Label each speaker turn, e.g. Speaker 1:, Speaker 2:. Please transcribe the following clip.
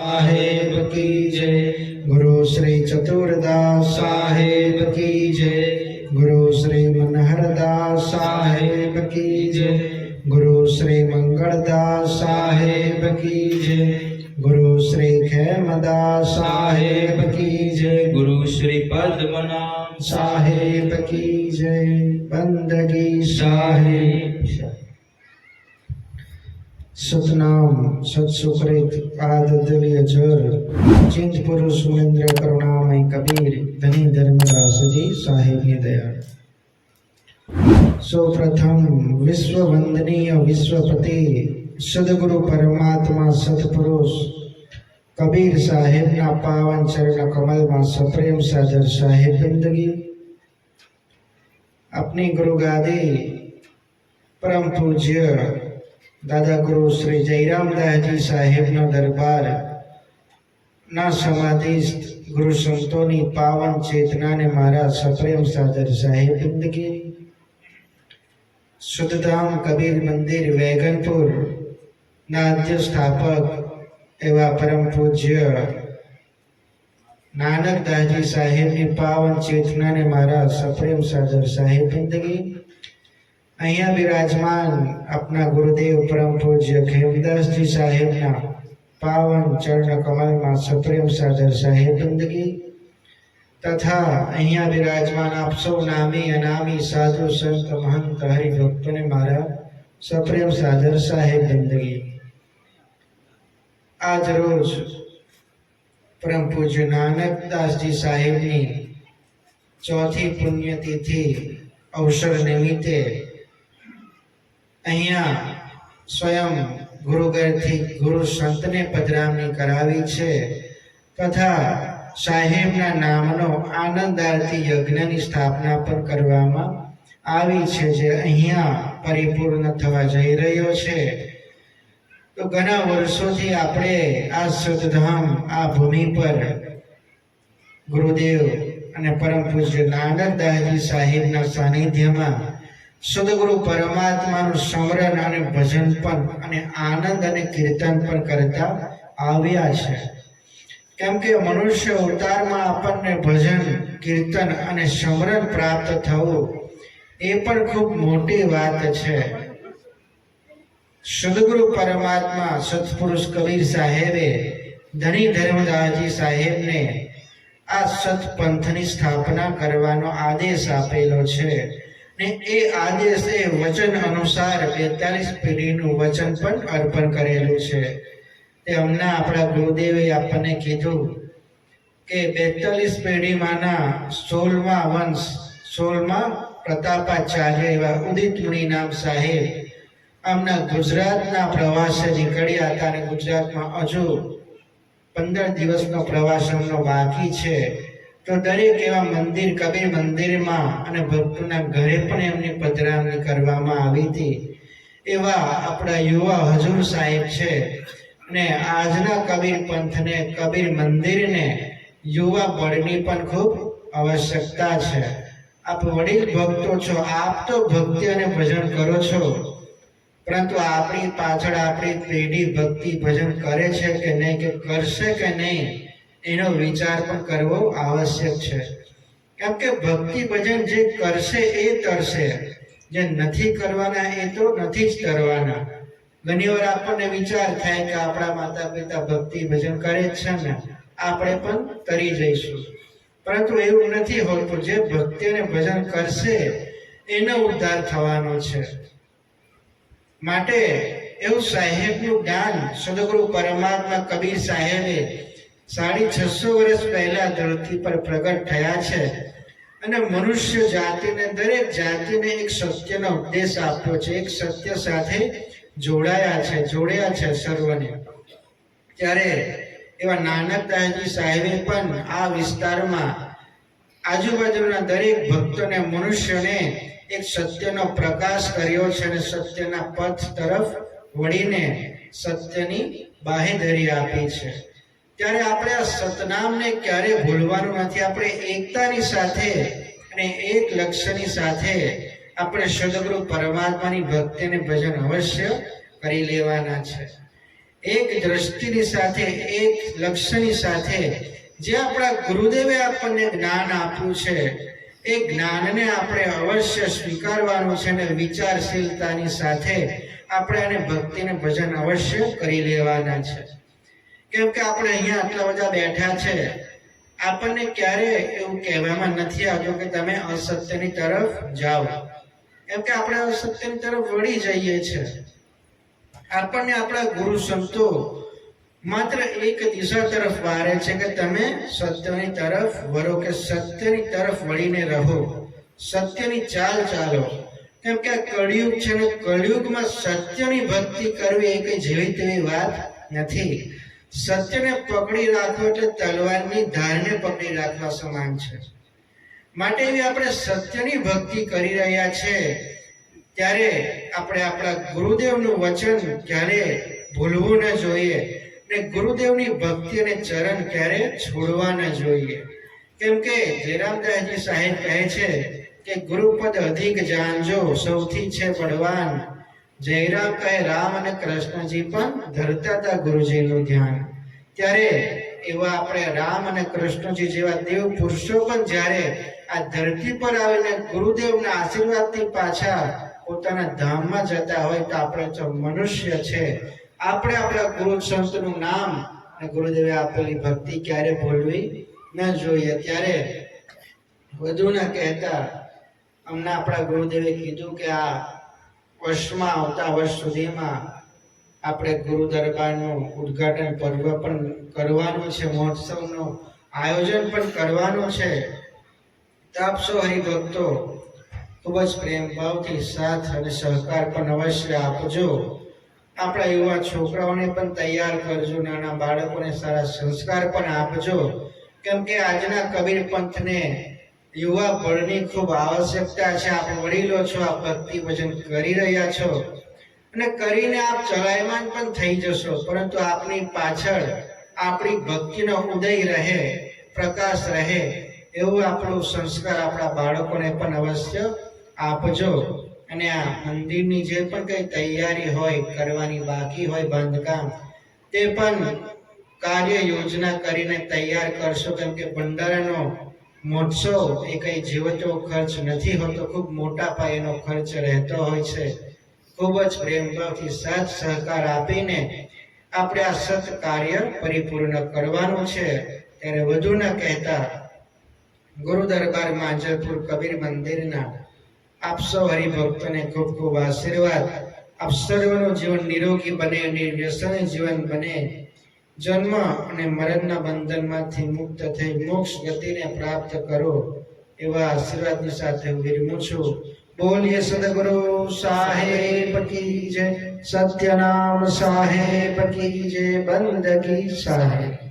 Speaker 1: साहेब की जय। गुरु श्री चतुरदास साहेब की जय। गुरु श्री मनहरदास साहेब की जय। गुरु श्री मंगलदास साहेब की जय। गुरु श्री खेमदास साहेब की जय।
Speaker 2: गुरु श्री पद्मनाभ
Speaker 1: साहेब की जय। बंदगी साहेब। सतनाम सत्सुकृत आददलीय जर चिंत पुरुष सुमेंद्र करुणामय कबीर धनी धर्मदास जी साहेब ने दया। सौ प्रथम विश्व वंदनीय विश्वपति सदगुरु परमात्मा सतपुरुष कबीर साहेब ना पावन चरण कमल में सप्रेम सादर साहेब बंदगी। अपनी गुरु गादी परम पूज्य दादा गुरु श्री जयरामदास जी साहेब ना दरबार ना समाधिस्थ गुरु संतों की पावन चेतना ने मारा सप्रेम सादर साहेब बंदगी। शुद्धधाम कबीर मंदिर वैगनपुर नाद्य स्थापक एवं परम पूज्य नानक दासजी साहेब की पावन चेतना ने मारा सप्रेम सादर साहेब बंदगी। अहिया विराजमान अपना गुरुदेव परम पूज्य खेमदास जी साहेब ना पावन चरण कमल में सप्रेम सादर साहेब बंदगी तथा अहिया विराजमान आप सौ नामी अनामी साधु संत महंत हरिभक्त ने मारा सप्रेम सादर साहेब बंदगी। आज रोज परम पूज्य नानक दास जी साहेब की चौथी पुण्यतिथि अवसर निमित्ते अहिया स्वयं गुरुघर थी गुरु संत ने पधरामणी करावी छे तथा साहेब ना नामनो आनंद आरती यज्ञ की स्थापना पर करवामां आवी छे जे अहिया परिपूर्ण थवा जई रह्यो छे। तो घना वर्षोथी आपणे आ सतधाम आ भूमि पर गुरुदेव अने परम पूज्य नानक दासजी साहेब ना सानिध्यमां सदगुरु परमात्मानुं स्मरण अने भजन पण अने आनंद अने कीर्तन पण करता आव्या छे। केम के मनुष्य अवतार में आपने भजन कीर्तन अने स्मरण प्राप्त थवुं ए पण खूब मोटी बात छे। सदगुरु परमात्मा सत्पुरुष कबीर साहेबे धनी धर्मदास जी साहेब ने आ सतपंथनी स्थापना करवानो आदेश आपेलो छे ने ए आदेश ए वचन अनुसार 42 पेढ़ीनुं वचन पण अर्पण करेलुं छे। हमना अपना गुरुदेवे आपने कीधु के 42 पेढ़ी माना 16मा वंश 16मा प्रतापाचार्य एवं उदित मुनि नाम साहेब आमना गुजरातना प्रवासे निकळ्या हता अने गुजरातमां हजू 15 दिवसनो प्रवास एमनो बाकी छे। तो दरेक एवा मंदिर कबीर मंदिरमां अने भक्तोना घरे पण एमनी पधरामणी करवामां आवी हती। एवा आपणा युवा हजूर साहेब छे ने आजना कबीर पंथ ने कबीर मंदिर ने युवा बळनी पण खूब आवश्यकता छे। आप वडील भक्तो छो, आप तो भक्ति अने भजन करो छो, परंतु आपणी पाछळ आपणी पेढ़ी भक्ति भजन करे छे के नहीं के करशे के नहीं एनो विचार पण करवो आवश्यक छे। केम के भक्ति भजन जे करशे ए तरशे, जे नथी करवाना ए तो नथी ज करवाना। घणी વાર આપણને વિચાર થાય કે આપણા માતા પિતા ભક્તિ ભજન કરે જ છે ને આપણે પણ કરી જઈશું, પરંતુ એવું નથી હોતું। જે ભક્તિ અને ભજન કરશે એનો ઉદ્ધાર થવાનો છે। માટે એવું સાહેબનું જ્ઞાન સદગુરુ પરમાત્મા કબીર સાહેબે 650 વર્ષ પહેલા ધરતી પર પ્રગટ થયા છે અને મનુષ્ય જાતિને દરેક જાતિને એક સત્યનો ઉપદેશ આપ્યો છે, એક સત્ય સાથે જોડાયા છે સર્વને। ત્યારે એવા નાનક દાસજી સાહેબે પણ આ વિસ્તારમાં આજુબાજુના દરેક ભક્તોને મનુષ્યને એક સત્યનો પ્રકાશ કર્યો છે અને સત્યના પથ તરફ વળીને સત્યની બાહેધરી આપી છે। ત્યારે આપણે આ સતનામને ક્યારે ભૂલવાનું નથી। આપણે એકતાની સાથે અને એક લક્ષ્યની સાથે આપણે સદગુરુ પરમાત્માની ભક્તિ અને ભજન અવશ્ય કરી લેવાના છે। એક દ્રષ્ટિની સાથે, એક લક્ષ્યની સાથે જે આપણા ગુરુદેવે આપણને જ્ઞાન આપ્યું છે એ જ્ઞાનને આપણે અવશ્ય સ્વીકારવાનું છે અને વિચારશીલતાની સાથે આપણે આને ભક્તિને ભજન અવશ્ય કરી લેવાના છે. કેમ કે આપણે અહીંયા આટલા બધા બેઠા છે, આપણને ક્યારે એવું કહેવામાં નથી આવતું કે તમે અસત્યની તરફ જાઓ. કેમ કે આપણે અસત્યની તરફ વળી જઈએ છીએ. આપણને આપણા ગુરુ સંતો માત્ર એક દિશા તરફ વારે છે કે તમે સત્યની તરફ વળો, કે સત્યની તરફ વળીને રહો, સત્યની ચાલ ચાલો. કેમ કે આ કળિયુગ છે ને કળિયુગમાં સત્યની ભક્તિ કરવી એ કઈ જેવી તેવી વાત નથી. સત્યને પકડી રાખવો એટલે તલવારની ધારને પકડી રાખવા સમાન છે. માટે એવી આપણે સત્યની ભક્તિ કરી રહ્યા છે ત્યારે આપણે આપણા ગુરુદેવનું વચન ક્યારે ભૂલવું ન જોઈએ ને ગુરુદેવની ભક્તિ અને ચરણ ક્યારે છોડવા ન જોઈએ. કેમ કે જયરામદાસજી સાહેબ કહે છે કે ગુરુપદ અધિક જાણજો સૌથી છે બળવાન. જયરામ કહે રામ અને કૃષ્ણજી પણ ધરતા હતા ગુરુજીનું ધ્યાન. ત્યારે એવા આપણે રામ અને કૃષ્ણજી જેવા દેવ પુરુષો પણ જ્યારે આ ધરતી પર આવીને ગુરુદેવના આશીર્વાદથી પાછા પોતાના ધામમાં જતા હોય તો આપણે તો મનુષ્ય છે, આપણે આપણા ગુરુ સંતનું નામ અને ગુરુદેવે આપેલી ભક્તિ ક્યારે ભૂલવી ન જોઈએ. ત્યારે વધુ ન કહેતા અમને આપણા ગુરુદેવે કીધું કે આ વર્ષમાં આવતા વર્ષ સુધીમાં આપણે ગુરુ દરબારનું ઉદ્ઘાટન પર્વ પણ કરવાનું છે, મહોત્સવનું આયોજન પણ કરવાનું છે. તો આપ સૌ હરિભક્તો ખૂબ જ પ્રેમ ભાવથી સાથ અને સહકાર પણ અવશ્ય આપજો. આપણા યુવા છોકરાઓને પણ તૈયાર કરજો, નાના બાળકોને સારા સંસ્કાર પણ આપજો. કેમ કે આજના કબીર પંથને યુવા બળની ખૂબ આવશ્યકતા છે. આપ વડીલો છો, આપ ભક્તિ ભજન કરી રહ્યા છો અને કરીને આપ ચલાયમાન પણ થઈ જશો, પરંતુ આપની પાછળ આપણી ભક્તિનો ઉદય રહે, પ્રકાશ રહે એવું આપણું સંસ્કાર આપણા બાળકોને પણ અવશ્ય આપજો. અને આ મંદિરની જે પણ કઈ તૈયારી હોય કરવાની બાકી હોય બાંધકામ, તે પણ કાર્ય યોજના કરીને તૈયાર કરશો. કેમ કે ભંડારાનો મહોત્સવ એ કઈ જીવતો ખર્ચ નથી હોતો, ખૂબ મોટા પાયેનો ખર્ચ રહેતો હોય છે. ખૂબ જ પ્રેમભાવથી સાથ સહકાર આપીને આપણે આ સત કાર્ય પરિપૂર્ણ કરવાનું છે. ત્યારે વધુ ન કહેતા ગુરુ દરબાર માંજલપુર કબીર મંદિરના આપ સૌ હરિભક્તોને ખૂબ ખૂબ આશીર્વાદ. આપ સર્વનું જીવન નિરોગી બને, નિર્વ્યસન જીવન બને, જન્મ અને મરણના બંધનમાંથી મુક્ત થઈ મોક્ષ ગતિને પ્રાપ્ત કરો એવા આશીર્વાદની સાથે વિરમું છું. બોલીએ સદગુરુ સાહેબ કી જય, સત્યનામ સાહેબ કી જય, બંદગી સાહેબ.